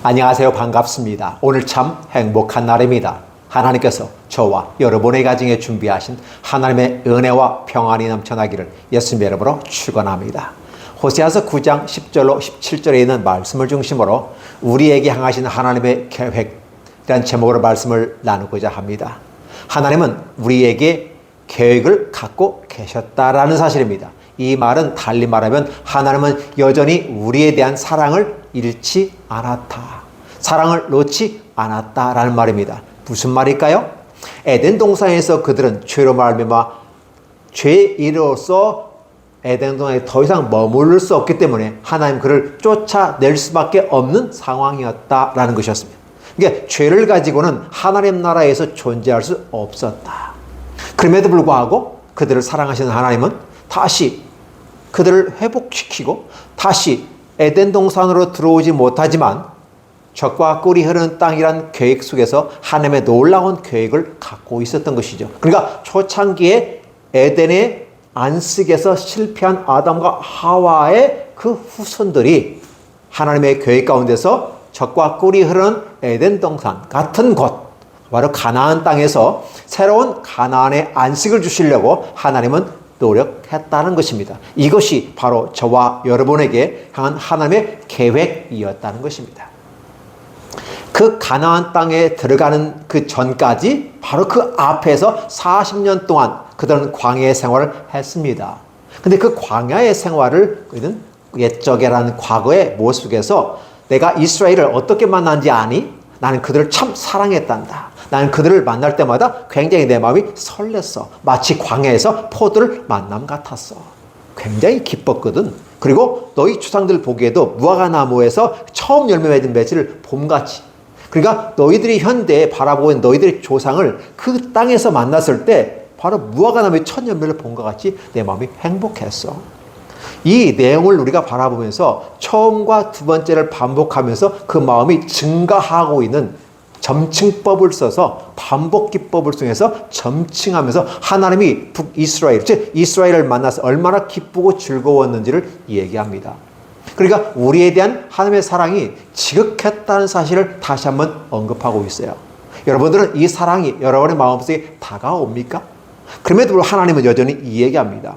안녕하세요. 반갑습니다. 오늘 참 행복한 날입니다. 하나님께서 저와 여러분의 가정에 준비하신 하나님의 은혜와 평안이 넘쳐나기를 예수님의 이름으로 축원합니다. 호세아서 9장 10절로 17절에 있는 말씀을 중심으로 우리에게 향하신 하나님의 계획이라는 제목으로 말씀을 나누고자 합니다. 하나님은 우리에게 계획을 갖고 계셨다라는 사실입니다. 이 말은 달리 말하면 하나님은 여전히 우리에 대한 사랑을 잃지 않았다. 사랑을 놓지 않았다라는 말입니다. 무슨 말일까요? 에덴 동산에서 그들은 죄로 말미암아 죄인으로서 에덴 동산에 더 이상 머무를 수 없기 때문에 하나님 그를 쫓아낼 수밖에 없는 상황이었다라는 것이었습니다. 그러니까 죄를 가지고는 하나님 나라에서 존재할 수 없었다. 그럼에도 불구하고 그들을 사랑하시는 하나님은 다시 그들을 회복시키고 다시 에덴 동산으로 들어오지 못하지만 젖과 꿀이 흐르는 땅이란 계획 속에서 하나님의 놀라운 계획을 갖고 있었던 것이죠. 그러니까 초창기에 에덴의 안식에서 실패한 아담과 하와의 그 후손들이 하나님의 계획 가운데서 젖과 꿀이 흐르는 에덴 동산 같은 곳, 바로 가나안 땅에서 새로운 가나안의 안식을 주시려고 하나님은 노력했다는 것입니다. 이것이 바로 저와 여러분에게 향한 하나님의 계획이었다는 것입니다. 그 가나안 땅에 들어가는 그 전까지 바로 그 앞에서 40년 동안 그들은 광야의 생활을 했습니다. 근데 그 광야의 생활을 그들은 옛적이라는 과거의 모습 속에서 내가 이스라엘을 어떻게 만난지 아니? 나는 그들을 참 사랑했단다. 나는 그들을 만날 때마다 굉장히 내 마음이 설렜어. 마치 광야에서 포도를 만남 같았어. 굉장히 기뻤거든. 그리고 너희 조상들 보기에도 무화과 나무에서 처음 열매 맺은 맺을 봄같이. 그러니까 너희들이 현대에 바라보고 있는 너희들의 조상을 그 땅에서 만났을 때 바로 무화과 나무의 첫 열매를 본 것 같이 내 마음이 행복했어. 이 내용을 우리가 바라보면서 처음과 두 번째를 반복하면서 그 마음이 증가하고 있는 점층법을 써서 반복 기법을 통해서 점층하면서 하나님이 북이스라엘, 즉 이스라엘을 만나서 얼마나 기쁘고 즐거웠는지를 얘기합니다. 그러니까 우리에 대한 하나님의 사랑이 지극했다는 사실을 다시 한번 언급하고 있어요. 여러분들은 이 사랑이 여러분의 마음속에 다가옵니까? 그럼에도 불구하고 하나님은 여전히 이 얘기합니다.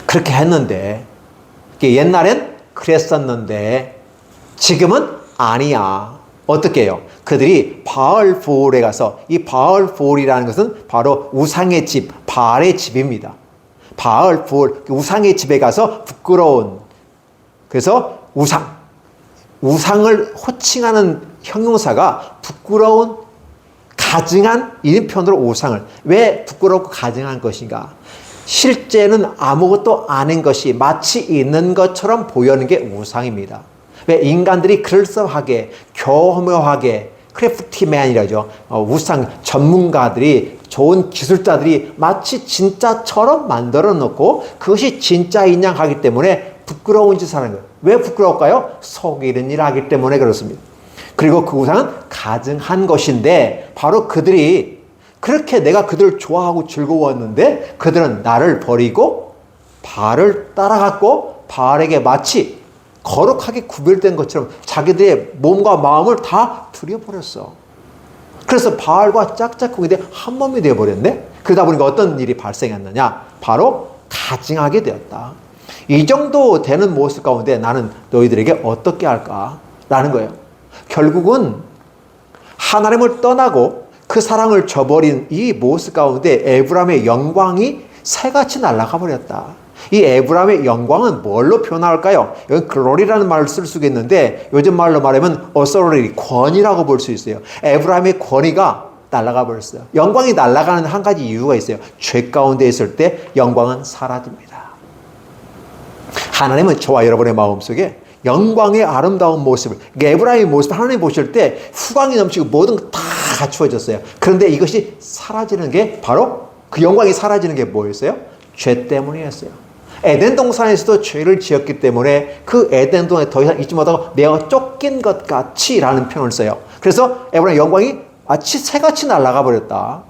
그렇게 했는데, 옛날엔 그랬었는데 지금은 아니야. 어떻게 해요? 그들이 바알볼에 가서, 이 바알볼이라는 것은 바로 우상의 집, 바알의 집입니다. 바알볼, 우상의 집에 가서 부끄러운, 그래서 우상을 호칭하는 형용사가 부끄러운, 가증한, 이름편으로 우상을. 왜 부끄럽고 가증한 것인가? 실제는 아무것도 아닌 것이 마치 있는 것처럼 보이는 게 우상입니다. 왜 인간들이 그럴싸하게, 교묘하게, 크래프티맨이라죠. 우상 전문가들이, 좋은 기술자들이 마치 진짜처럼 만들어 놓고 그것이 진짜인 양 하기 때문에 부끄러운 짓을 하는 거예요. 왜 부끄러울까요? 속이는 일을 하기 때문에 그렇습니다. 그리고 그 우상은 가증한 것인데 바로 그들이 그렇게 내가 그들을 좋아하고 즐거웠는데 그들은 나를 버리고 바알을 따라갔고 바알에게 마치 거룩하게 구별된 것처럼 자기들의 몸과 마음을 다 들여버렸어. 그래서 바알과 짝짝꿍이 한 몸이 되어버렸네. 그러다 보니까 어떤 일이 발생했느냐? 바로 가증하게 되었다. 이 정도 되는 모습 가운데 나는 너희들에게 어떻게 할까라는 거예요. 결국은 하나님을 떠나고 그 사랑을 저버린 이 모습 가운데 에브라임의 영광이 새같이 날아가 버렸다. 이 에브라임의 영광은 뭘로 표현할까요? 여기 글로리라는 말을 쓸 수가 있는데 요즘 말로 말하면 어서리, 권위라고 볼 수 있어요. 에브라임의 권위가 날아가 버렸어요. 영광이 날아가는 한 가지 이유가 있어요. 죄 가운데 있을 때 영광은 사라집니다. 하나님은 저와 여러분의 마음속에 영광의 아름다운 모습을, 에브라임의 모습을 하나님 보실 때 후광이 넘치고 모든 것 다 갖추어졌어요. 그런데 이것이 사라지는 게 바로 그 영광이 사라지는 게 뭐였어요? 죄 때문이었어요. 에덴 동산에서도 죄를 지었기 때문에 그 에덴 동산에 더 이상 있지 못하고 내가 쫓긴 것 같이 라는 표현을 써요. 그래서 에브라임 영광이 마치 새같이 날아가 버렸다.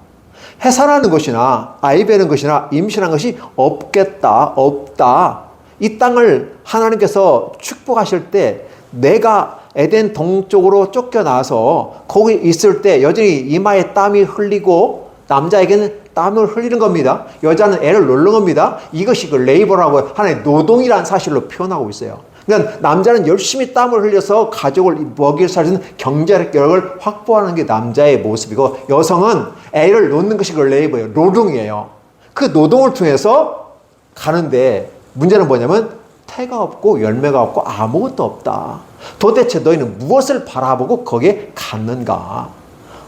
해산하는 것이나 아이 베는 것이나 임신한 것이 없다. 이 땅을 하나님께서 축복하실 때 내가 에덴 동쪽으로 쫓겨나서 거기 있을 때 여전히 이마에 땀이 흘리고 남자에게는 땀을 흘리는 겁니다. 여자는 애를 놓는 겁니다. 이것이 그 레이버라고 하나의 노동이라는 사실로 표현하고 있어요. 그러니까 남자는 열심히 땀을 흘려서 가족을 먹일 수 있는 경제력을 확보하는 게 남자의 모습이고 여성은 애를 놓는 것이 그 레이버예요. 노동이에요. 그 노동을 통해서 가는데 문제는 뭐냐면 태가 없고 열매가 없고 아무것도 없다. 도대체 너희는 무엇을 바라보고 거기에 갔는가?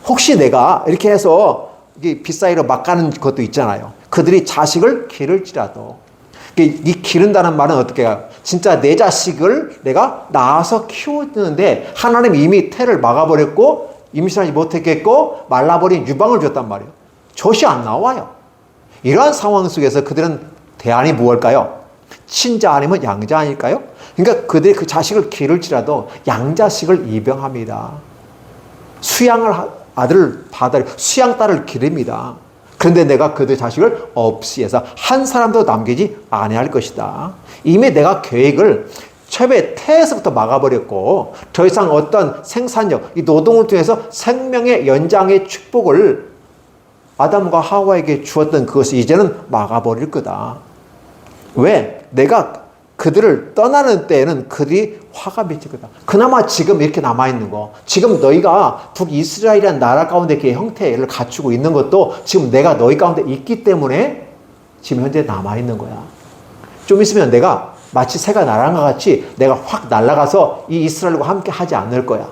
혹시 내가 이렇게 해서 빗사이로 막 가는 것도 있잖아요. 그들이 자식을 기를지라도. 이 기른다는 말은 어떻게 해요? 진짜 내 자식을 내가 낳아서 키웠는데 하나님이 이미 태를 막아버렸고 임신하지 못했겠고 말라버린 유방을 줬단 말이에요. 젖이 안 나와요. 이러한 상황 속에서 그들은 대안이 무엇일까요? 친자 아니면 양자 아닐까요? 그러니까 그들이 그 자식을 기를지라도 양자식을 입양합니다. 수양을 아들을 받아 수양딸을 기릅니다. 그런데 내가 그들 자식을 없이 해서 한 사람도 남기지 아니할 것이다. 이미 내가 계획을 처음에 태에서부터 막아버렸고 더 이상 어떤 생산력, 이 노동을 통해서 생명의 연장의 축복을 아담과 하와에게 주었던 그것을 이제는 막아버릴 거다. 왜? 내가 그들을 떠나는 때에는 그들이 화가 미칠 거다. 그나마 지금 이렇게 남아있는 거, 지금 너희가 북이스라엘이라는 나라 가운데 이렇게 형태를 갖추고 있는 것도 지금 내가 너희 가운데 있기 때문에 지금 현재 남아있는 거야. 좀 있으면 내가 마치 새가 날아간 것 같이 내가 확 날아가서 이 이스라엘과 함께 하지 않을 거야.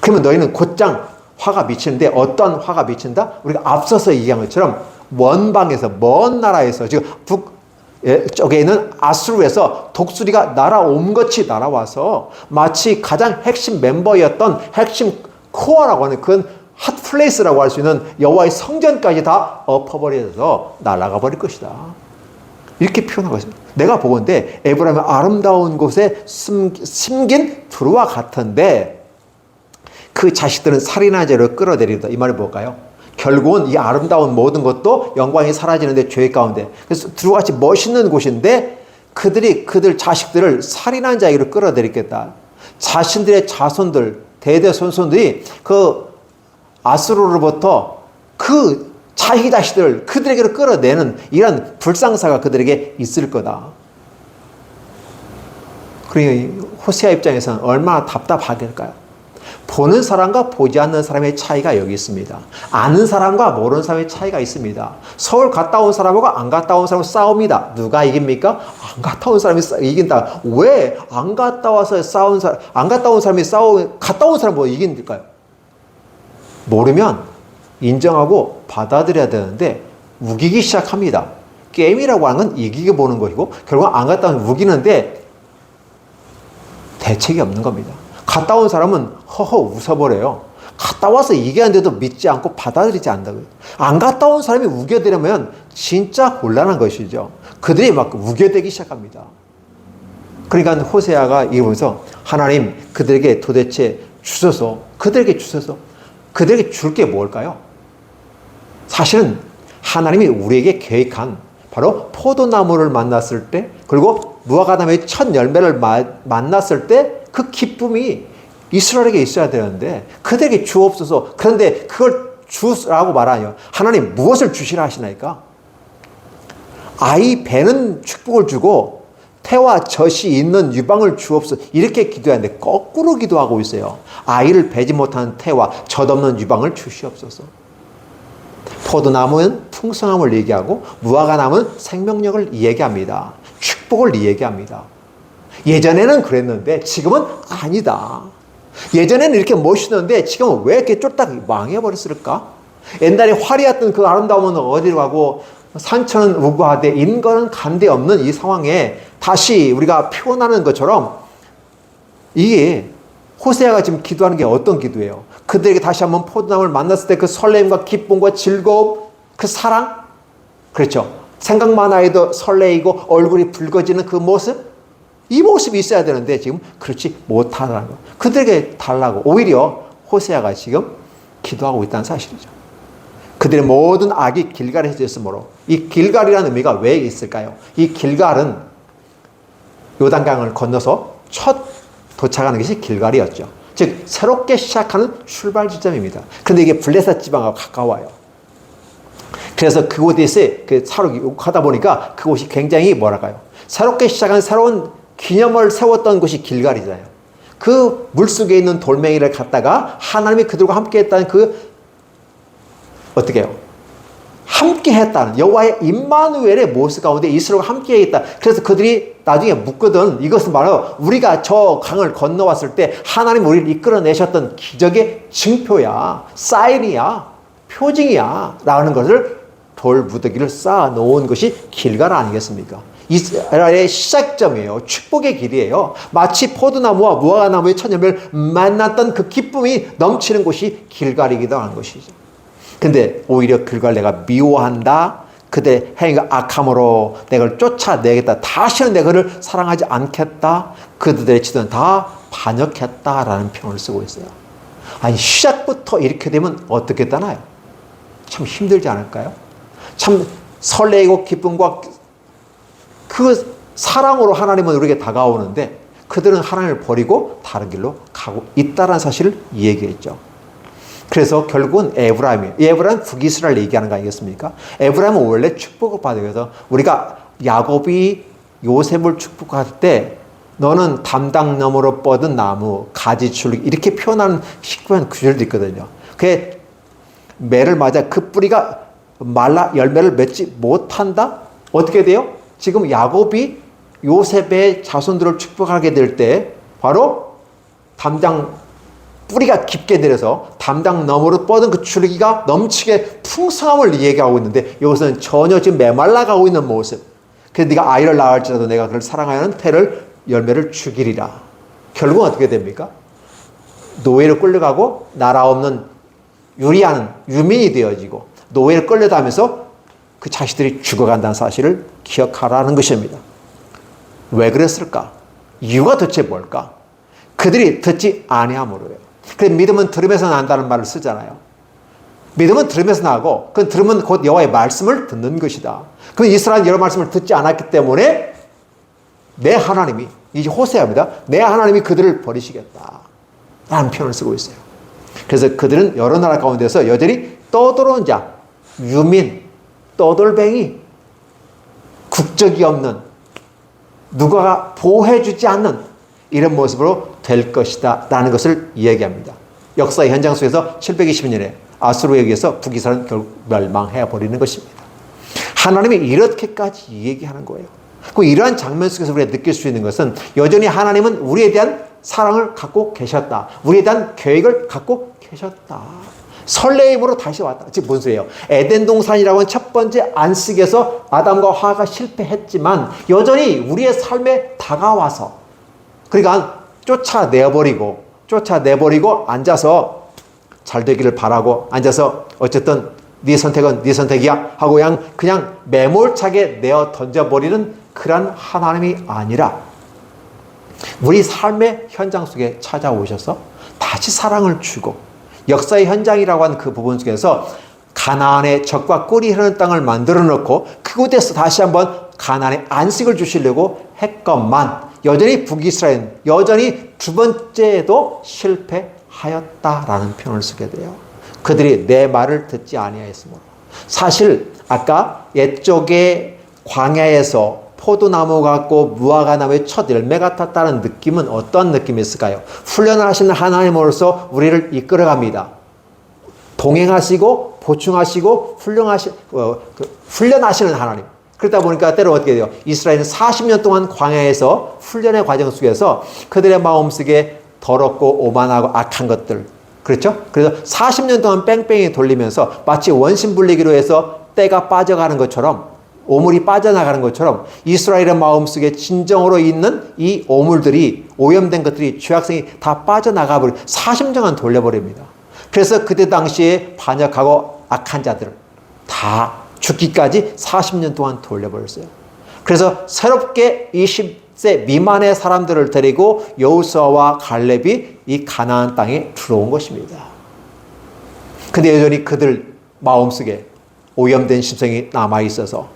그러면 너희는 곧장 화가 미치는데 어떤 화가 미친다? 우리가 앞서서 얘기한 것처럼 원방에서 먼 나라에서 지금 쪽에 있는 아수르에서 독수리가 날아온 것이 날아와서 마치 가장 핵심 멤버였던 핵심 코어라고 하는 그 핫플레이스라고 할 수 있는 여호와의 성전까지 다 엎어버려서 날아가 버릴 것이다. 이렇게 표현하고 있습니다. 내가 보건대 에브라임의 아름다운 곳에 심긴 두루와 같은데 그 자식들은 살인한 죄로 끌어내리다. 이 말이 뭘까요? 결국은 이 아름다운 모든 것도 영광이 사라지는데 죄 가운데. 그래서 두루같이 멋있는 곳인데 그들이 그들 자식들을 살인한 자에게로 끌어들이겠다. 자신들의 자손들, 대대손손들이 그 아수르로부터 그 자기 자식들을 그들에게로 끌어내는 이런 불상사가 그들에게 있을 거다. 그러니 호세아 입장에서는 얼마나 답답하겠을까요? 보는 사람과 보지 않는 사람의 차이가 여기 있습니다. 아는 사람과 모르는 사람의 차이가 있습니다. 서울 갔다 온 사람하고 안 갔다 온 사람은 싸웁니다. 누가 이깁니까? 안 갔다 온 사람이 이긴다. 왜 안 갔다 와서 싸운 사람, 안 갔다 온 사람이 갔다 온 사람 뭐 이긴다까요? 모르면 인정하고 받아들여야 되는데 우기기 시작합니다. 게임이라고 하는 건 이기게 보는 것이고 결국 안 갔다 오면 우기는데 대책이 없는 겁니다. 갔다 온 사람은 허허 웃어버려요. 갔다 와서 얘기하는데도 믿지 않고 받아들이지 않는다고요. 안 갔다 온 사람이 우겨대려면 진짜 곤란한 것이죠. 그들이 막 우겨대기 시작합니다. 그러니까 호세아가 이거 보면서 하나님 그들에게 도대체 주셔서 그들에게 줄 게 뭘까요? 사실은 하나님이 우리에게 계획한 바로 포도나무를 만났을 때 그리고 무화과나무의 첫 열매를 만났을 때 그 기쁨이 이스라엘에게 있어야 되는데 그들에게 주옵소서. 그런데 그걸 주라고 말하요. 하나님 무엇을 주시라 하시나이까? 아이 배는 축복을 주고 태와 젖이 있는 유방을 주옵소서. 이렇게 기도하는데 거꾸로 기도하고 있어요. 아이를 배지 못하는 태와 젖 없는 유방을 주시옵소서. 포도나무는 풍성함을 얘기하고 무화과나무는 생명력을 얘기합니다. 축복을 얘기합니다. 예전에는 그랬는데 지금은 아니다. 예전에는 이렇게 멋있는데 지금은 왜 이렇게 쫄딱 망해버렸을까? 옛날에 화려했던 그 아름다움은 어디로 가고 산천은 우고하되 인거는 간데 없는 이 상황에 다시 우리가 표현하는 것처럼 이게 호세아가 지금 기도하는 게 어떤 기도예요? 그들에게 다시 한번 포도나무를 만났을 때 그 설렘과 기쁨과 즐거움, 그 사랑? 그렇죠. 생각만 해도 설레이고 얼굴이 붉어지는 그 모습? 이 모습이 있어야 되는데 지금 그렇지 못하다는 거. 그들에게 달라고 오히려 호세아가 지금 기도하고 있다는 사실이죠. 그들의 모든 악이 길갈에 해졌으므로 이 길갈이라는 의미가 왜 있을까요? 이 길갈은 요단강을 건너서 첫 도착하는 것이 길갈이었죠. 즉 새롭게 시작하는 출발 지점입니다. 그런데 이게 블레셋 지방하고 가까워요. 그래서 그곳에서 하다 보니까 그곳이 굉장히 뭐랄까요? 새롭게 시작한 새로운 기념을 세웠던 곳이 길갈이잖아요. 그 물속에 있는 돌멩이를 갖다가 하나님이 그들과 함께 했다는 어떻게 해요? 함께 했다는 여호와의 임마누엘의 모습 가운데 이스라엘과 함께 있다. 그래서 그들이 나중에 묻거든. 이것은 바로 우리가 저 강을 건너왔을 때 하나님 우리를 이끌어내셨던 기적의 증표야, 사인이야, 표징이야 라는 것을 돌무더기를 쌓아놓은 것이 길갈 아니겠습니까? 이스라엘의 시작점이에요. 축복의 길이에요. 마치 포도나무와 무화과나무의 첫 열매를 만났던 그 기쁨이 넘치는 곳이 길갈이기도 하는 것이죠. 근데 오히려 길갈 내가 미워한다. 그들의 행위가 악함으로 내가 쫓아내겠다. 다시는 내가 그를 사랑하지 않겠다. 그들의 지도는 다 반역했다라는 표현을 쓰고 있어요. 아니 시작부터 이렇게 되면 어떻게 되나요? 참 힘들지 않을까요? 참 설레이고 기쁨과 그 사랑으로 하나님은 우리에게 다가오는데 그들은 하나님을 버리고 다른 길로 가고 있다는 사실을 얘기했죠. 그래서 결국은 에브라임이에요. 에브라임 북이스라엘 얘기하는 거 아니겠습니까? 에브라임은 원래 축복을 받아요. 그래서 우리가 야곱이 요셉을 축복할 때 너는 담당나무로 뻗은 나무, 가지 줄기 이렇게 표현하는 식구한 구절도 있거든요. 그게 매를 맞아 그 뿌리가 말라 열매를 맺지 못한다? 어떻게 돼요? 지금 야곱이 요셉의 자손들을 축복하게 될 때 바로 뿌리가 깊게 내려서 담당 너머로 뻗은 그 줄기가 넘치게 풍성함을 얘기하고 있는데 이것은 전혀 지금 메말라가고 있는 모습. 그래서 네가 아이를 낳을지라도 내가 그를 사랑하는 태를 열매를 죽이리라. 결국은 어떻게 됩니까? 노예로 끌려가고 나라 없는 유리하는 유민이 되어지고 노예를 끌려다면서 그 자식들이 죽어간다는 사실을 기억하라는 것입니다. 왜 그랬을까? 이유가 도대체 뭘까? 그들이 듣지 아니함으로요. 그래서 믿음은 들으면서 난다는 말을 쓰잖아요. 믿음은 들으면서 나고 그 들으면 곧 여호와의 말씀을 듣는 것이다. 그 이스라엘은 여러 말씀을 듣지 않았기 때문에 내 하나님이 이제 호세아입니다. 내 하나님이 그들을 버리시겠다 라는 표현을 쓰고 있어요. 그래서 그들은 여러 나라 가운데서 여전히 떠돌아온 자, 유민, 떠돌뱅이, 국적이 없는 누가 보호해주지 않는 이런 모습으로 될 것이다 라는 것을 이야기합니다. 역사의 현장 속에서 720년에 아수르에 의해서 북이스라엘은 결국 멸망해버리는 것입니다. 하나님이 이렇게까지 얘기하는 거예요. 그 이러한 장면 속에서 우리가 느낄 수 있는 것은 여전히 하나님은 우리에 대한 사랑을 갖고 계셨다. 우리에 대한 계획을 갖고 계셨다. 설레임으로 다시 왔다. 즉 무슨 소리예요? 에덴 동산이라고 하는 첫 번째 안식에서 아담과 하와가 실패했지만 여전히 우리의 삶에 다가와서 그러니까 쫓아내버리고 앉아서 잘 되기를 바라고 앉아서 어쨌든 네 선택은 네 선택이야 하고 그냥 매몰차게 내어 던져버리는 그런 하나님이 아니라 우리 삶의 현장 속에 찾아오셔서 다시 사랑을 주고 역사의 현장이라고 하는 그 부분 속에서 가나안의 젖과 꿀이 흐르는 땅을 만들어 놓고 그곳에서 다시 한번 가나안의 안식을 주시려고 했건만 여전히 북이스라엘 여전히 두 번째에도 실패하였다라는 표현을 쓰게 돼요. 그들이 내 말을 듣지 아니하였으므로. 사실 아까 옛적의 광야에서 포도나무 같고 무화과나무의 첫 열매 같았다는 느낌은 어떤 느낌이 있을까요? 훈련을 하시는 하나님으로서 우리를 이끌어갑니다. 동행하시고 보충하시고 훈련하시는 하나님. 그러다 보니까 때로 어떻게 돼요? 이스라엘은 40년 동안 광야에서 훈련의 과정 속에서 그들의 마음속에 더럽고 오만하고 악한 것들 그렇죠? 그래서 40년 동안 뺑뺑이 돌리면서 마치 원심불리기로 해서 때가 빠져가는 것처럼 오물이 빠져나가는 것처럼 이스라엘의 마음속에 진정으로 있는 이 오물들이 오염된 것들이 죄악성이 다 빠져나가 버리고 40년간 돌려버립니다. 그래서 그때 당시에 반역하고 악한 자들을 다 죽기까지 40년 동안 돌려버렸어요. 그래서 새롭게 20세 미만의 사람들을 데리고 여호수아와 갈렙이 이 가나안 땅에 들어온 것입니다. 근데 여전히 그들 마음속에 오염된 심성이 남아있어서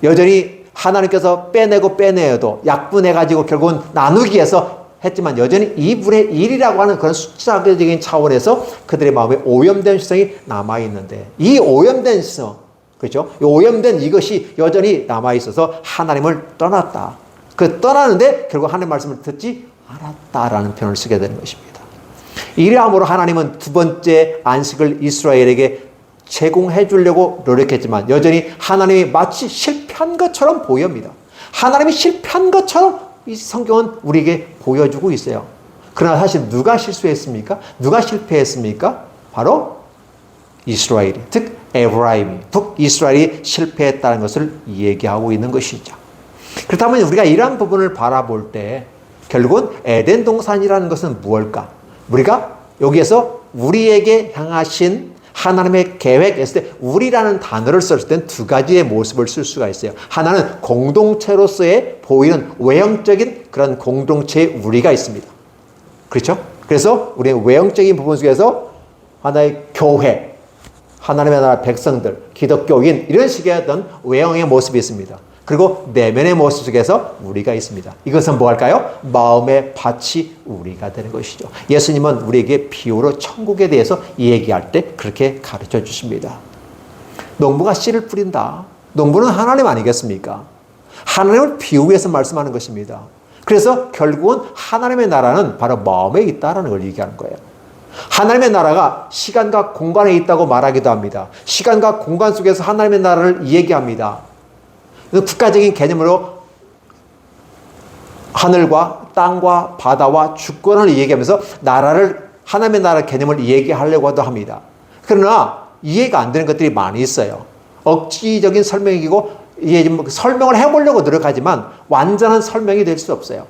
여전히 하나님께서 빼내고 빼내어도 약분해가지고 결국은 나누기 위해서 했지만 여전히 2분의 1이라고 하는 그런 숫자적인 차원에서 그들의 마음에 오염된 시성이 남아있는데 이 오염된 시성, 그렇죠? 이 오염된 이것이 여전히 남아있어서 하나님을 떠났다. 그 떠나는데 결국 하나님의 말씀을 듣지 않았다라는 표현을 쓰게 되는 것입니다. 이러함으로 하나님은 두 번째 안식을 이스라엘에게 제공해 주려고 노력했지만 여전히 하나님이 마치 실패한 것처럼 보입니다. 하나님이 실패한 것처럼 이 성경은 우리에게 보여주고 있어요. 그러나 사실 누가 실수했습니까? 누가 실패했습니까? 바로 이스라엘이, 즉 에브라임이, 북이스라엘이 실패했다는 것을 얘기하고 있는 것이죠. 그렇다면 우리가 이러한 부분을 바라볼 때 결국은 에덴 동산이라는 것은 무엇일까? 우리가 여기에서 우리에게 향하신 하나님의 계획했을 때 우리라는 단어를 썼을 때는 두 가지의 모습을 쓸 수가 있어요. 하나는 공동체로서의 보이는 외형적인 그런 공동체의 우리가 있습니다. 그렇죠? 그래서 우리의 외형적인 부분 속에서 하나의 교회, 하나님의 나라 백성들, 기독교인 이런 식의 어떤 외형의 모습이 있습니다. 그리고 내면의 모습 속에서 우리가 있습니다. 이것은 뭐 할까요? 마음의 밭이 우리가 되는 것이죠. 예수님은 우리에게 비유로 천국에 대해서 얘기할 때 그렇게 가르쳐 주십니다. 농부가 씨를 뿌린다. 농부는 하나님 아니겠습니까? 하나님을 비유해서 말씀하는 것입니다. 그래서 결국은 하나님의 나라는 바로 마음에 있다라는 걸 얘기하는 거예요. 하나님의 나라가 시간과 공간에 있다고 말하기도 합니다. 시간과 공간 속에서 하나님의 나라를 얘기합니다. 국가적인 개념으로 하늘과 땅과 바다와 주권을 얘기하면서 나라를, 하나님의 나라 개념을 얘기하려고도 합니다. 그러나 이해가 안 되는 것들이 많이 있어요. 억지적인 설명이고 이게 좀 설명을 해보려고 노력하지만 완전한 설명이 될 수 없어요.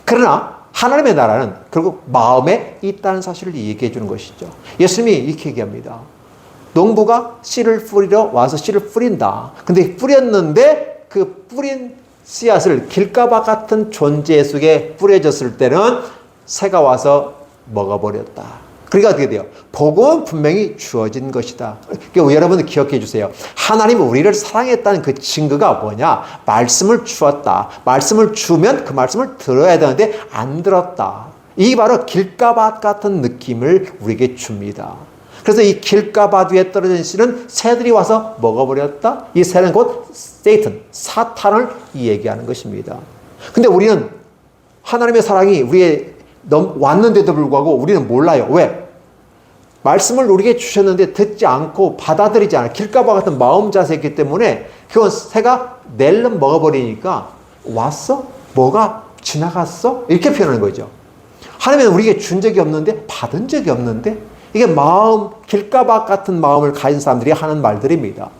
그러나 하나님의 나라는 결국 마음에 있다는 사실을 얘기해 주는 것이죠. 예수님이 이렇게 얘기합니다. 농부가 씨를 뿌리러 와서 씨를 뿌린다. 근데 뿌렸는데 그 뿌린 씨앗을 길가밭 같은 존재 속에 뿌려졌을 때는 새가 와서 먹어버렸다. 그러니까 어떻게 돼요? 복음은 분명히 주어진 것이다. 그러니까 여러분 기억해 주세요. 하나님이 우리를 사랑했다는 그 증거가 뭐냐? 말씀을 주었다. 말씀을 주면 그 말씀을 들어야 되는데 안 들었다. 이게 바로 길가밭 같은 느낌을 우리에게 줍니다. 그래서 이 길가밭 위에 떨어진 씨는 새들이 와서 먹어버렸다. 이 새는 곧 세이튼, 사탄을 얘기하는 것입니다. 근데 우리는 하나님의 사랑이 우리에 왔는데도 불구하고 우리는 몰라요. 왜? 말씀을 우리에게 주셨는데 듣지 않고 받아들이지 않아요. 길가밭 같은 마음 자세이기 때문에 그건 새가 낼름 먹어버리니까 왔어? 뭐가 지나갔어? 이렇게 표현하는 거죠. 하나님은 우리에게 준 적이 없는데 받은 적이 없는데 이게 마음, 길가밭 같은 마음을 가진 사람들이 하는 말들입니다.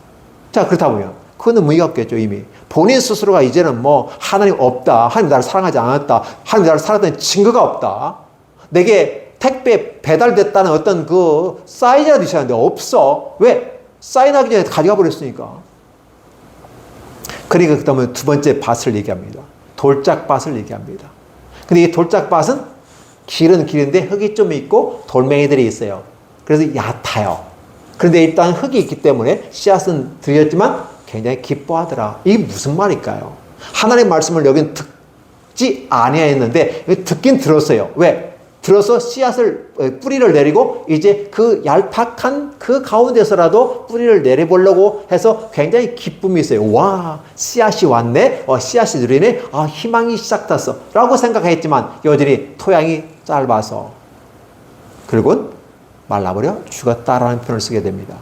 자, 그렇다 보면 그거는 의미가 없겠죠. 이미 본인 스스로가 이제는 뭐 하나님 없다, 하나님 나를 사랑하지 않았다, 하나님 나를 사랑했다는 증거가 없다, 내게 택배 배달됐다는 어떤 그 사인이라도 있어야 하는데 없어. 왜? 사인하기 전에 가져가 버렸으니까. 그러니까 그다음에 두 번째 밭을 얘기합니다. 돌짝밭을 얘기합니다. 근데 이 돌짝밭은 길은 길인데 흙이 좀 있고 돌멩이들이 있어요. 그래서 얕아요. 그런데 일단 흙이 있기 때문에 씨앗은 들였지만 굉장히 기뻐하더라. 이게 무슨 말일까요? 하나님의 말씀을 여기는 듣지 아니했는데 듣긴 들었어요. 왜? 들어서 씨앗을, 뿌리를 내리고 이제 그 얄팍한 그 가운데서라도 뿌리를 내려보려고 해서 굉장히 기쁨이 있어요. 와, 씨앗이 왔네? 씨앗이 들이네? 아, 희망이 시작됐어. 라고 생각했지만 여전히 토양이 짧아서 결국은 말라버려 죽었다라는 표현을 쓰게 됩니다.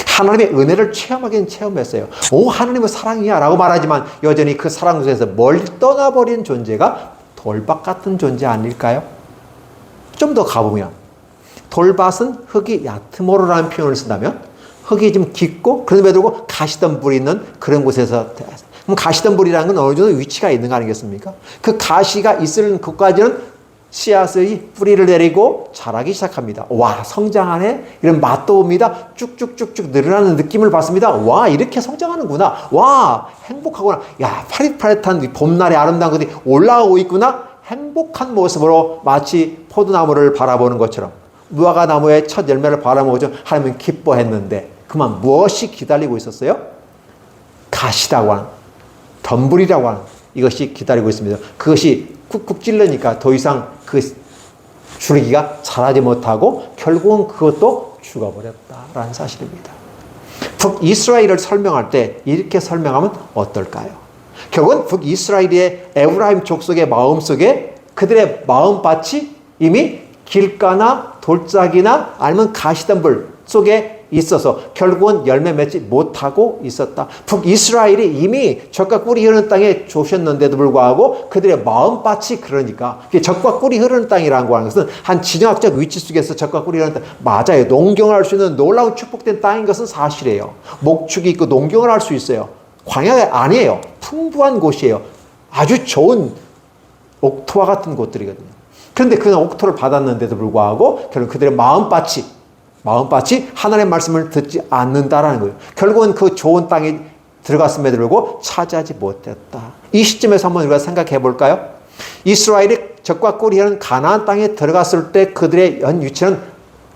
하나님의 은혜를 체험하긴 체험했어요. 오, 하나님의 사랑이야 라고 말하지만 여전히 그 사랑 속에서 멀리 떠나버린 존재가 돌밭 같은 존재 아닐까요? 좀 더 가보면 돌밭은 흙이 얕으므로라는 표현을 쓴다면 흙이 좀 깊고 그럼에도 불구하고 가시덤불이 있는 그런 곳에서, 그럼 가시덤불이라는 건 어느 정도 위치가 있는 거 아니겠습니까? 그 가시가 있을 곳까지는 씨앗의 뿌리를 내리고 자라기 시작합니다. 와, 성장하네? 이런 맛도 옵니다. 쭉쭉쭉쭉 늘어나는 느낌을 받습니다. 와, 이렇게 성장하는구나. 와, 행복하구나. 야, 파릿파릿한 봄날의 아름다운 것이 올라오고 있구나. 행복한 모습으로 마치 포도나무를 바라보는 것처럼, 무화과 나무의 첫 열매를 바라보는 것처럼 하나님은 기뻐했는데 그만 무엇이 기다리고 있었어요? 가시라고 하는, 덤불이라고 하는 이것이 기다리고 있습니다. 그것이 쿡쿡 찔르니까 더 이상 그 줄기가 자라지 못하고 결국은 그것도 죽어버렸다라는 사실입니다. 북이스라엘을 설명할 때 이렇게 설명하면 어떨까요? 결국은 북이스라엘의 에브라임 족속의 마음속에 그들의 마음밭이 이미 길가나 돌짝이나 아니면 가시덤불 속에 있어서 결국은 열매 맺지 못하고 있었다. 북이스라엘이 이미 적과 꿀이 흐르는 땅에 조셨는데도 불구하고 그들의 마음밭이 그러니까 적과 꿀이 흐르는 땅이라고 하는 것은 한 진영학적 위치 속에서 적과 꿀이 흐르는 땅 맞아요. 농경을 할 수 있는 놀라운 축복된 땅인 것은 사실이에요. 목축이 있고 농경을 할 수 있어요. 광야가 아니에요. 풍부한 곳이에요. 아주 좋은 옥토와 같은 곳들이거든요. 그런데 그냥 옥토를 받았는데도 불구하고 결국 그들의 마음밭이 하나님의 말씀을 듣지 않는다라는 거예요. 결국은 그 좋은 땅에 들어갔음에도 불구하고 차지하지 못했다. 이 시점에서 한번 우리가 생각해 볼까요? 이스라엘이 적과 꿀이 흐르는 가나안 땅에 들어갔을 때 그들의 현 위치는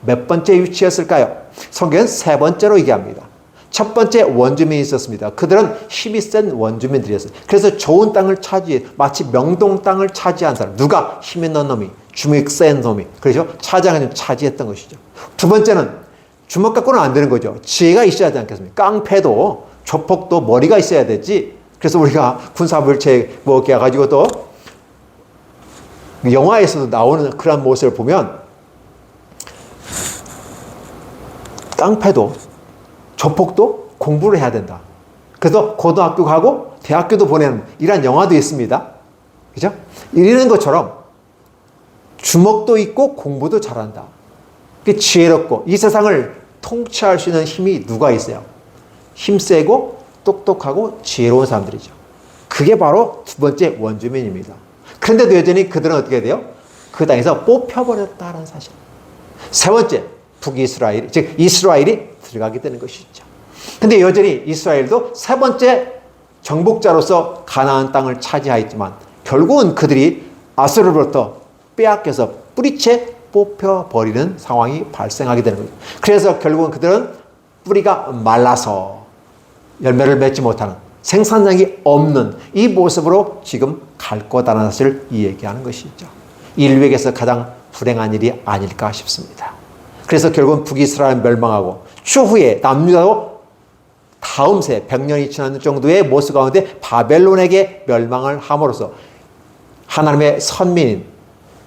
몇 번째 위치였을까요? 성경은 세 번째로 얘기합니다. 첫 번째 원주민이 있었습니다. 그들은 힘이 센 원주민들이었어요. 그래서 좋은 땅을 마치 명동 땅을 차지한 사람. 누가? 힘 있는 놈이, 주먹 센 놈이. 그래서 차지했던 것이죠. 두 번째는 주먹 갖고는 안 되는 거죠. 지혜가 있어야 하지 않겠습니까? 깡패도 조폭도 머리가 있어야 되지. 그래서 우리가 군사물책 뭐 이렇게 가지고 또 영화에서도 나오는 그런 모습을 보면 깡패도 조폭도 공부를 해야 된다. 그래서 고등학교 가고 대학교도 보내는 이런 영화도 있습니다. 그죠? 이러는 것처럼 주먹도 있고 공부도 잘한다. 지혜롭고 이 세상을 통치할 수 있는 힘이 누가 있어요? 힘세고 똑똑하고 지혜로운 사람들이죠. 그게 바로 두 번째 원주민입니다. 그런데도 여전히 그들은 어떻게 돼요? 그 땅에서 뽑혀버렸다는 사실. 세 번째, 북이스라엘, 즉 이스라엘이 들어가게 되는 것이죠. 근데 여전히 이스라엘도 세 번째 정복자로서 가나안 땅을 차지하였지만 결국은 그들이 아수르로부터 빼앗겨서 뿌리채 뽑혀버리는 상황이 발생하게 되는 거죠. 그래서 결국은 그들은 뿌리가 말라서 열매를 맺지 못하는 생산량이 없는 이 모습으로 지금 갈 거다라는 사실을 얘기하는 것이죠. 인류에게서 가장 불행한 일이 아닐까 싶습니다. 그래서 결국은 북이스라엘 멸망하고 추후에 남유다도 다음 세 100년이 지난 정도의 모습 가운데 바벨론에게 멸망을 함으로써 하나님의 선민인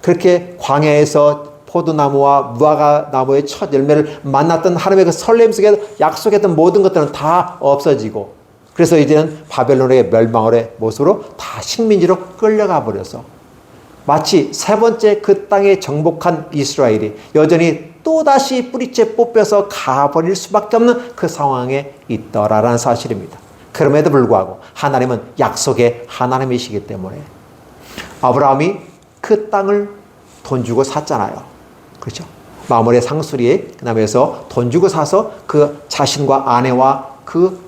그렇게 광야에서 포도나무와 무화과 나무의 첫 열매를 만났던 하나님의 그 설렘 속에 약속했던 모든 것들은 다 없어지고 그래서 이제는 바벨론에게 멸망의 모습으로 다 식민지로 끌려가 버려서 마치 세 번째 그 땅에 정복한 이스라엘이 여전히 또다시 뿌리채 뽑혀서 가버릴 수밖에 없는 그 상황에 있더라라는 사실입니다. 그럼에도 불구하고 하나님은 약속의 하나님이시기 때문에 아브라함이 그 땅을 돈 주고 샀잖아요. 그렇죠? 마므레 상수리에 그다음에서 돈 주고 사서 그 자신과 아내와 그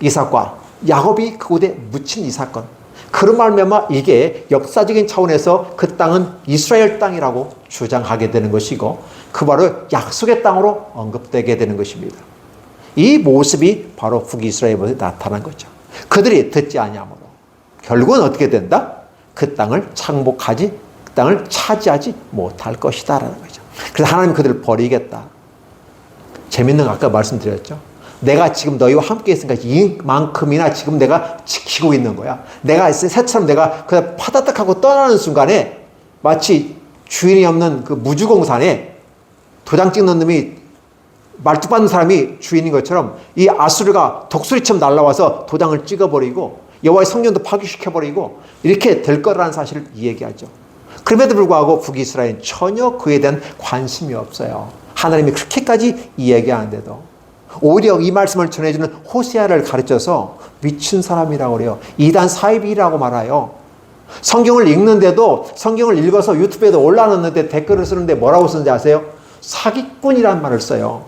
이삭과 야곱이 그곳에 묻힌 이 사건. 그런 말미암아 이게 역사적인 차원에서 그 땅은 이스라엘 땅이라고 주장하게 되는 것이고 그 바로 약속의 땅으로 언급되게 되는 것입니다. 이 모습이 바로 북이스라엘에 나타난 거죠. 그들이 듣지 아니하므로 결국은 어떻게 된다? 그 땅을 창복하지, 그 땅을 차지하지 못할 것이다라는 거죠. 그래서 하나님 그들을 버리겠다. 재밌는 거 아까 말씀드렸죠. 내가 지금 너희와 함께 있으니까 이만큼이나 지금 내가 지키고 있는 거야. 내가 새처럼 내가 그냥 파다닥 하고 떠나는 순간에 마치 주인이 없는 그 무주공산에 도장 찍는 놈이 말뚝 받는 사람이 주인인 것처럼 이 아수르가 독수리처럼 날아와서 도장을 찍어버리고 여호와의 성전도 파괴시켜버리고 이렇게 될 거라는 사실을 얘기하죠. 그럼에도 불구하고 북이스라엘은 전혀 그에 대한 관심이 없어요. 하나님이 그렇게까지 이야기하는데도 오히려 이 말씀을 전해주는 호세아를 가르쳐서 미친 사람이라고 그래요. 이단 사이비라고 말해요. 성경을 읽는데도 성경을 읽어서 유튜브에도 올라놨는데 댓글을 쓰는데 뭐라고 쓰는지 아세요? 사기꾼이란 말을 써요.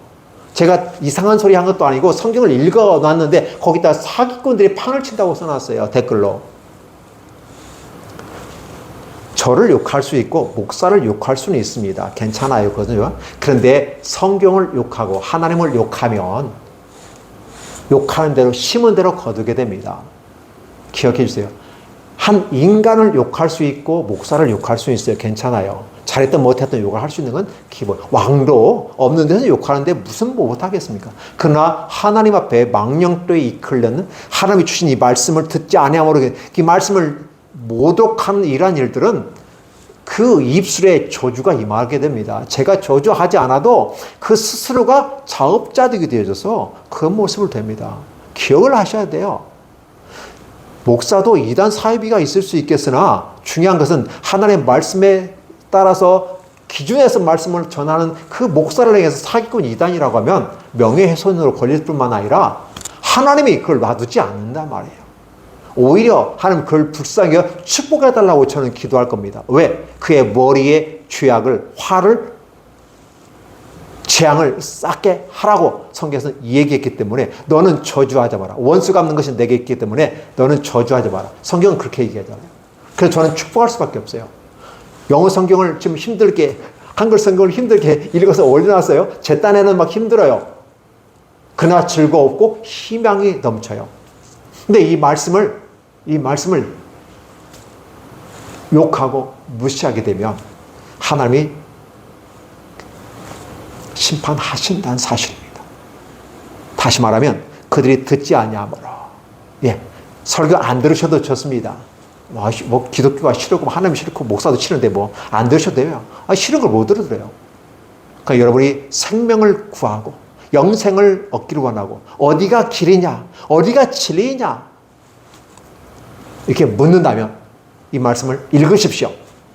제가 이상한 소리 한 것도 아니고 성경을 읽어놨는데 거기다 사기꾼들이 판을 친다고 써놨어요. 댓글로. 저를 욕할 수 있고 목사를 욕할 수는 있습니다. 괜찮아요. 그런데 성경을 욕하고 하나님을 욕하면 욕하는 대로 심은 대로 거두게 됩니다. 기억해 주세요. 한 인간을 욕할 수 있고 목사를 욕할 수 있어요. 괜찮아요. 잘했든 못했든 욕을 할 수 있는 건 기본. 왕도 없는 데서 욕하는데 무슨 뭐 못하겠습니까? 그러나 하나님 앞에 망령되이 이끌려는 하나님이 주신 이 말씀을 듣지 아니함으로 이 말씀을 모독하는 이러한 일들은 그 입술에 저주가 임하게 됩니다. 제가 저주하지 않아도 그 스스로가 자업자득이 되어져서 그 모습을 됩니다. 기억을 하셔야 돼요. 목사도 이단 사이비가 있을 수 있겠으나 중요한 것은 하나님의 말씀에 따라서 기준에서 말씀을 전하는 그 목사를 향해서 사기꾼 이단이라고 하면 명예훼손으로 걸릴 뿐만 아니라 하나님이 그걸 놔두지 않는단 말이에요. 오히려 하나님 그걸 불쌍히 축복해달라고 저는 기도할 겁니다. 왜? 그의 머리에 죄악을, 화를, 재앙을 쌓게 하라고 성경에서는 얘기했기 때문에 너는 저주하지 마라. 원수 갚는 것이 내게 있기 때문에 너는 저주하지 마라. 성경은 그렇게 얘기하잖아요. 그래서 저는 축복할 수밖에 없어요. 영어 성경을 지금 힘들게, 한글 성경을 힘들게 읽어서 올려놨어요. 제 딴에는 막 힘들어요. 그러나 즐거웠고 희망이 넘쳐요. 근데 이 말씀을 욕하고 무시하게 되면 하나님이 심판하신다는 사실입니다. 다시 말하면 그들이 듣지 아니하므로, 설교 안 들으셔도 좋습니다. 뭐 기독교가 싫고 하나님 싫고 목사도 싫은데 뭐 안 들으셔도 돼요. 싫은 걸 못 들어요. 그러니까 여러분이 생명을 구하고 영생을 얻기를 원하고 어디가 길이냐, 어디가 진리냐 이렇게 묻는다면 이 말씀을 읽으십시오.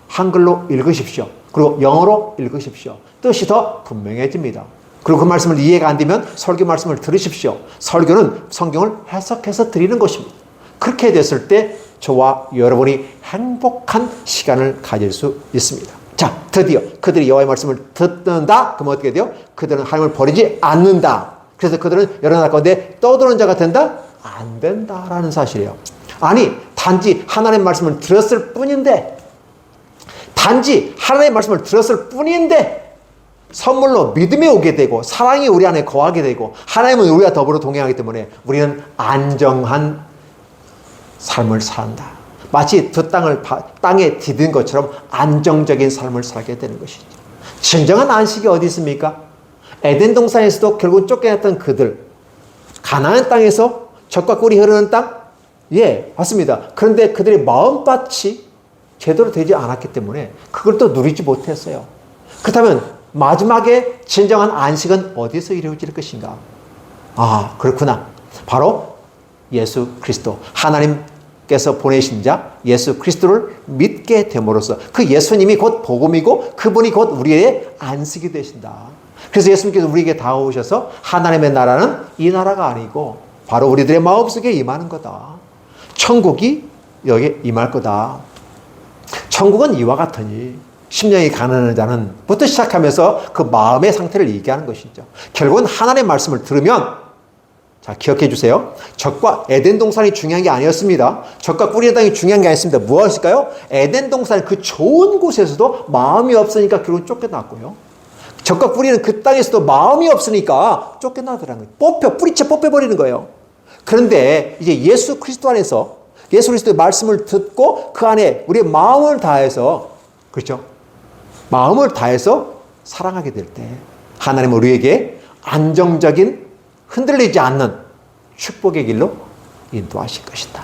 한글로 읽으십시오. 그리고 영어로 읽으십시오. 뜻이 더 분명해집니다. 그리고 그 말씀을 이해가 안 되면 설교 말씀을 들으십시오. 설교는 성경을 해석해서 드리는 것입니다. 그렇게 됐을 때 저와 여러분이 행복한 시간을 가질 수 있습니다. 자, 드디어 그들이 여호와의 말씀을 듣는다. 그러면 어떻게 돼요? 그들은 하나님을 버리지 않는다. 그래서 그들은 여러 나라 가운데 떠도는 자가 된다? 안 된다라는 사실이에요. 아니, 단지 하나님의 말씀을 들었을 뿐인데 선물로 믿음이 오게 되고 사랑이 우리 안에 거하게 되고 하나님은 우리와 더불어 동행하기 때문에 우리는 안정한 삶을 산다. 마치 두 땅에 디딘 것처럼 안정적인 삶을 살게 되는 것이죠. 진정한 안식이 어디 있습니까? 에덴 동산에서도 결국 쫓겨났던 그들, 가나안 땅에서 젖과 꿀이 흐르는 땅? 맞습니다. 그런데 그들의 마음밭이 제대로 되지 않았기 때문에 그걸 또 누리지 못했어요. 그렇다면 마지막에 진정한 안식은 어디서 이루어질 것인가? 그렇구나. 바로 예수 그리스도, 하나님께서 보내신 자 예수 그리스도를 믿게 됨으로써 그 예수님이 곧 복음이고 그분이 곧 우리의 안식이 되신다. 그래서 예수님께서 우리에게 다가오셔서 하나님의 나라는 이 나라가 아니고 바로 우리들의 마음속에 임하는 거다. 천국이 여기에 임할 거다. 천국은 이와 같으니 심령이 가난한 자는 부터 시작하면서 그 마음의 상태를 얘기하는 것이죠. 결국은 하나님의 말씀을 들으면, 자, 기억해 주세요. 젖과 에덴 동산이 중요한 게 아니었습니다. 젖과 꿀의 땅이 중요한 게 아니었습니다. 무엇일까요? 에덴 동산 그 좋은 곳에서도 마음이 없으니까 결국 쫓겨났고요. 젖과 꿀이는 그 땅에서도 마음이 없으니까 쫓겨나더라는 거예요. 뿌리채 뽑혀버리는 거예요. 그런데 이제 예수 그리스도 안에서 예수 그리스도의 말씀을 듣고 그 안에 우리의 마음을 다해서, 그렇죠? 마음을 다해서 사랑하게 될 때 하나님은 우리에게 안정적인 흔들리지 않는 축복의 길로 인도하실 것이다.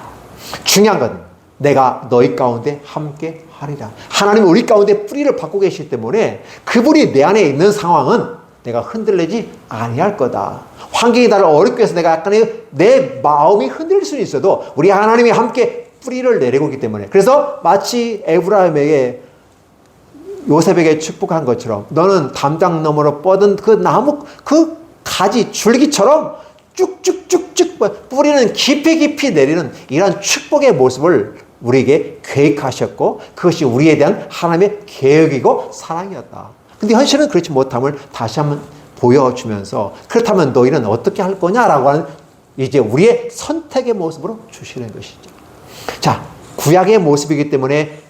중요한 건 내가 너희 가운데 함께 하리라. 하나님은 우리 가운데 뿌리를 받고 계시기 때문에 그분이 내 안에 있는 상황은 내가 흔들리지 아니할 거다. 환경이 나를 어렵게 해서 내가 약간의 내 마음이 흔들릴 수는 있어도 우리 하나님이 함께 뿌리를 내리고 있기 때문에, 그래서 마치 에브라임에게 요셉에게 축복한 것처럼 너는 담장 너머로 뻗은 그 나무 그 가지 줄기처럼 쭉쭉쭉쭉 뿌리는 깊이 내리는 이러한 축복의 모습을 우리에게 계획하셨고 그것이 우리에 대한 하나님의 계획이고 사랑이었다. 근데 현실은 그렇지 못함을 다시 한번 보여주면서 그렇다면 너희는 어떻게 할 거냐라고 하는 이제 우리의 선택의 모습으로 주시는 것이죠. 자, 구약의 모습이기 때문에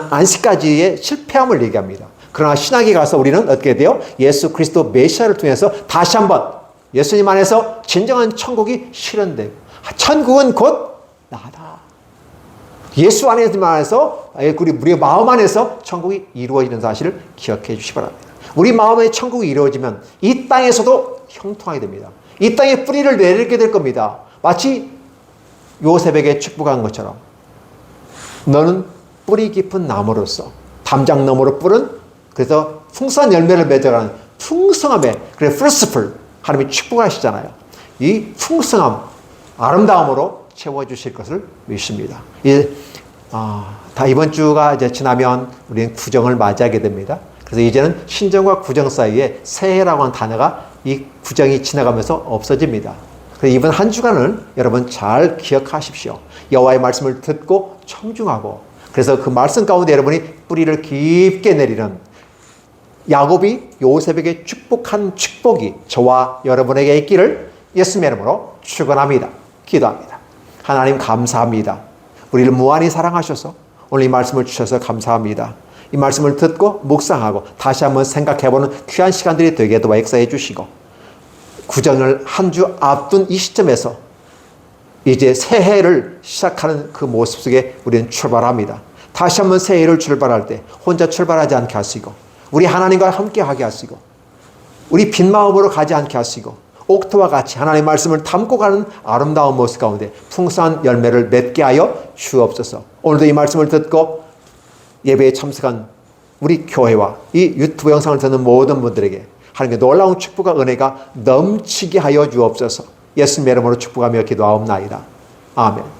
안식까지의 실패함을 얘기합니다. 그러나 신학에 가서 우리는 어떻게 돼요? 예수 그리스도 메시아를 통해서 다시 한번 예수님 안에서 진정한 천국이 실현되고 천국은 곧 나다. 예수 안에서 우리의 마음 안에서 천국이 이루어지는 사실을 기억해 주시기 바랍니다. 우리 마음에 천국이 이루어지면 이 땅에서도 형통하게 됩니다. 이 땅에 뿌리를 내리게 될 겁니다. 마치 요셉에게 축복한 것처럼 너는 뿌리 깊은 나무로서 담장 너머로 뿌른 그래서 풍성한 열매를 맺어가는 풍성함에 그래 fruitful 하나님이 축복하시잖아요. 이 풍성함 아름다움으로 채워주실 것을 믿습니다. 다 이번 주가 이제 지나면 우리는 구정을 맞이하게 됩니다. 그래서 이제는 신정과 구정 사이에 새해라고 하는 단어가 이 구정이 지나가면서 없어집니다. 그래서 이번 한 주간을 여러분 잘 기억하십시오. 여호와의 말씀을 듣고 청중하고 그래서 그 말씀 가운데 여러분이 뿌리를 깊게 내리는 야곱이 요셉에게 축복한 축복이 저와 여러분에게 있기를 예수님의 이름으로 축원합니다. 기도합니다. 하나님 감사합니다. 우리를 무한히 사랑하셔서 오늘 이 말씀을 주셔서 감사합니다. 이 말씀을 듣고 묵상하고 다시 한번 생각해보는 귀한 시간들이 되게 도와 역사해 주시고 구정을 한 주 앞둔 이 시점에서 이제 새해를 시작하는 그 모습 속에 우리는 출발합니다. 다시 한번 새해를 출발할 때 혼자 출발하지 않게 하시고 우리 하나님과 함께 하게 하시고 우리 빈 마음으로 가지 않게 하시고 옥토와 같이 하나님의 말씀을 담고 가는 아름다운 모습 가운데 풍성한 열매를 맺게 하여 주옵소서. 오늘도 이 말씀을 듣고 예배에 참석한 우리 교회와 이 유튜브 영상을 듣는 모든 분들에게 하나님의 놀라운 축복과 은혜가 넘치게 하여 주옵소서. 예수님의 이름으로 축복하며 기도하옵나이다. 아멘.